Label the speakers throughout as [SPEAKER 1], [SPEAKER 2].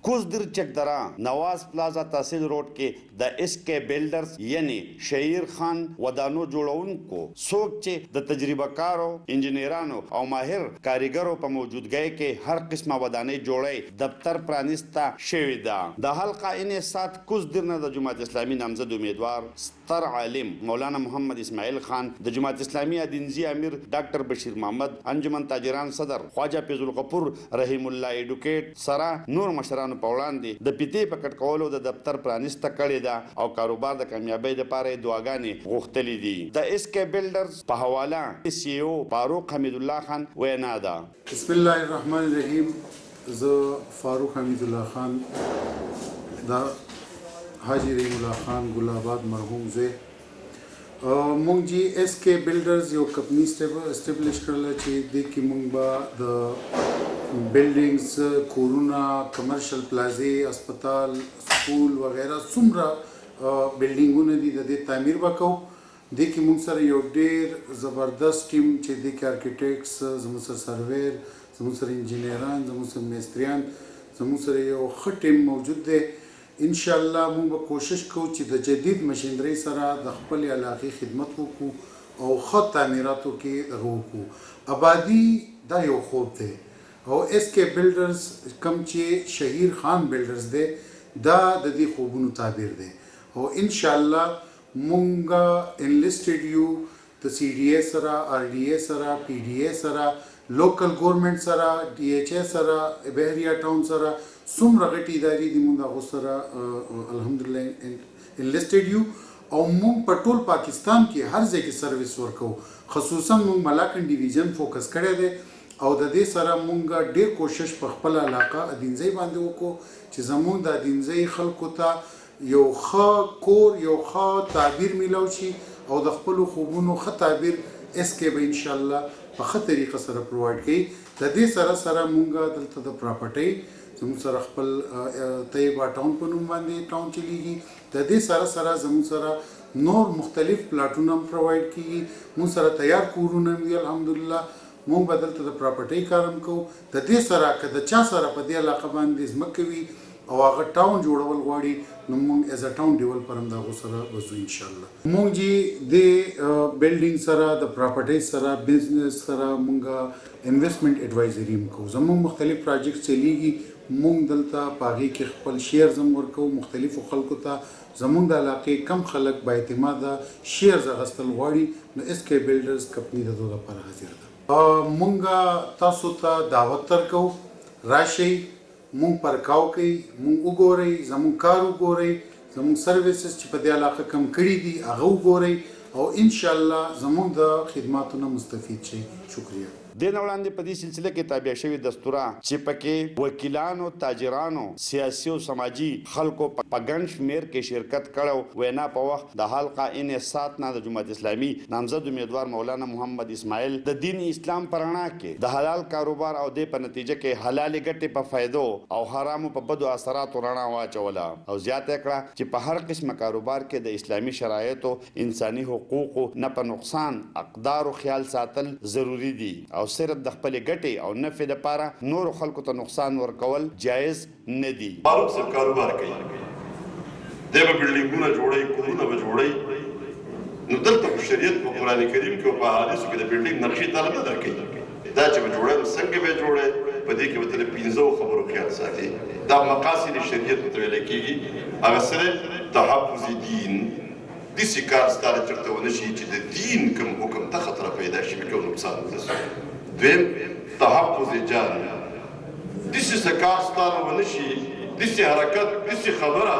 [SPEAKER 1] کوزدر چک درا نواز پلازا تحصیل روډ کې د اس کے بلډرز یعنی شهیر خان ودانو جوړونکو څوک چې د تجربه کارو انجنیرانو او ماهر کاریګرو په موجودګۍ کې هر قسمه ودانۍ جوړي دفتر پرانستا شوی دا د حلقه انسات کوزدر نه د جماعت اسلامي نامزد امیدوار ستر عالم مولانا محمد اسماعیل خان د جماعت اسلامي ادینزی امیر ډاکټر بشیر محمد انجمن تاجران صدر خواجه فیض الغفور رحیم الله ایډوکیټ سره نور مشران په وړاندې د پیتي پکټ کولو د دفتر پرانسته کړی دا او کاروبار د کامیابی لپاره دعاګانې غوښتلې دي د اس کے بلډرز په حواله سی او فاروق حمید الله خان وینا ده
[SPEAKER 2] بسم الله الرحمن الرحیم زه فاروق حمید الله خان دا حاجی رحیم الله خان ګل آباد مرحوم زه مونږ جی اس کے بلډرز یو کمپنی اسټابلیش کړل چې د کې مونږ به د بلډینګز کورونه کمرشل پلازې هسپتال سکول وغیرہ څومره بلډینګونه دي د دې تعمیر وکاو د کې مونږ سره یو ډېر زبردست ټیم چې د کې ارکیټیکټس زموږ سره سرویر زموږ سره انجینران زموږ سره میستریان زموږ سره یو ښه ټیم موجود دی ان شاء الله مونږ به کوشش کوو چې د جدید مشینرۍ سره د خپل علاقې خدمت وکړو او ښه تعمیراتو کې دغه وکړو آبادي دا یو خوب دی او اس کے بلډرز کم چې شهیر خان بلډرز دی دا د دې خوبونو تعبیر دی او ان شاء الله مونږ انلیسټډ یو د سی ډي اے سره آر ډي اے سره پی ډي اے سره لوکل ګورنمنت سره ډي ایچ اے سره بهریا ټاون سره څومره غټي ادارې دي مونږ هغو سره الحمدلله انلیسټډ یو او مونږ په ټول پاکستان کې هر ځای کې سرویس ورکوو خصوصا مونږ ملاکنډ ډیویژن فوکس کړی دی او د دې سره مونږ ډېر کوشش په خپل علاقه ادینځۍ باندې وکړو چې زمونږ د ادینځۍ خلکو ته یو ښه کور یو ښه تعبیر میلاو شي او د خپلو خوبونو ښه تعبیر اس کې به انشاءالله په ښه طریقه سره پرووایډ کوي د دې سره سره مونږ دلته د پراپرټۍ زموږ سره خپل طیبه ټاون په نوم باندې ټاون چلیږي د دې سره سره زموږ سره نور مختلف پلاټونه هم پرووایډ کیږي مونږ سره تیار کورونه هم دي الحمدلله مونږ به دلته د پراپرټۍ کار هم کوو د دې سره که د چا سره په دې علاقه باندې ځمکه وي او هغه ټاون جوړول غواړي نو مونږ ایز ا ټاون ډیولپر هم د هغو سره وځو انشاءالله مونږ چې د بلډینګ سره د پراپرټۍ سره بزنس سره مونږ انویسټمنټ ایډوایزري هم کوو زمونږ مختلف پراجیکټ چلیږي مونږ دلته په هغې کې خپل شیرز هم ورکوو مختلفو خلکو ته زمونږ د علاقې کم خلک با اعتماده شیرز اخیستل غواړي نو اس کے بلډرز کمپني د دو لپاره حاضر ده مونږ تاسو ته دعوت درکو راشئ مونږ پرکاو کوي مونږ وګورئ زمونږ کار وګورئ زمونږ سرویسز چې په دې علاقه کم کړي دي هغه وګورئ او انشاءالله زمونږ د خدماتو نه مستفید شئ شکریه
[SPEAKER 1] د نه وړاندې په دې سلسله کې تابع شوي دستوره چې پکې وکیلانو تاجرانو سیاسي او سماجي خلکو په ګڼ شمېر کې شرکت کړو وینا په وخت د حلقه انسات نه د جماعت اسلامي نامزد امیدوار مولانا محمد اسماعیل د دین اسلام په رڼا کې د حلال کاروبار او د په نتیجه کې حلالې ګټې په فایدو او حرامو په بدو اثراتو رڼا واچوله او زیاته کړه چې په هر قسمه کاروبار کې د اسلامي شرایطو انساني حقوقو نه په نقصان اقدار او خیال ساتل ضروری دي او صرف د خپل ګټې او نفع لپاره نور خلکو ته نقصان ورکول جایز نه دي
[SPEAKER 3] فاروق صاحب کاروبار کوي د بلډینګونو جوړي کورونه به جوړي نو دلته شریعت په قران کریم کې او په حدیثو کې د بلډینګ نقشې تعالی نه درکې دا چې به جوړه څنګه به جوړه په دې کې به تل 15 خبرو خیال ساتي دا مقاصد شریعت ته ویل کېږي هغه سره تحفظ دین د سکار ستاره چرته ونشي چې د دین کوم حکم ته خطر پیدا شي کوم نقصان ورسوي دویم تحفظ جان د سکار ستاره ونشي د حرکت د خبره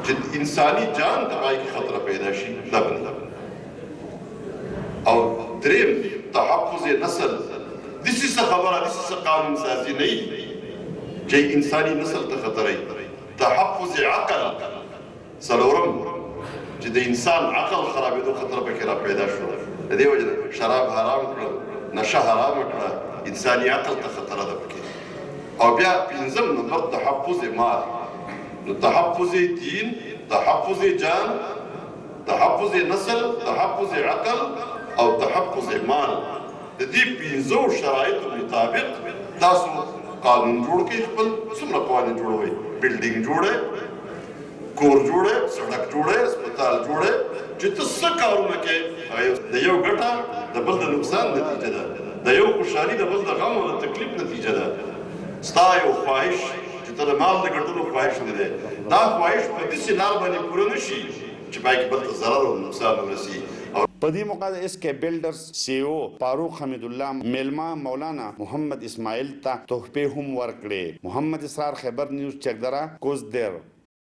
[SPEAKER 3] چې انساني جان ته وايي خطر پیدا شي دا بنه او دریم تحفظ نسل د خبره د قانون سازي نه چې انساني نسل ته خطر تحفظ عقل څلورم چې د انسان عقل خرابېدو خطر پکې را پیدا شو د دې وجه شراب حرام کړل نشه حرام کړه انساني عقل ته خطر ده پکې او بیا پنځم نمبر تحفظ مال نو تحفظ دین تحفظ جان تحفظ نسل تحفظ عقل او تحفظ مال د دې پنځو شرایطو مطابق تاسو قانون جوړ کړي خپل څومره قوانین جوړوي بلډینګ جوړه کور جوړه سړک جوړه هسپتال جوړه چې ته څه کارونه کوې د یو ګټه د بل د نقصان نتیجه ده د یو خوشحالي د بل د غم او د تکلیف نتیجه ده ستا یو خواهش چې ته د مال د ګټلو خواهش نه دی دا خواهش په داسې لار باندې پوره نه شي چې پای کې بل ته ضرر او نقصان ورسي
[SPEAKER 1] په دې موقع د اس کے بلډرز سی او فاروق حمید الله میلما مولانا محمد اسماعیل ته تحفې هم ورکړې. محمد اسرار خیبر نیوز چکدره کوزدر.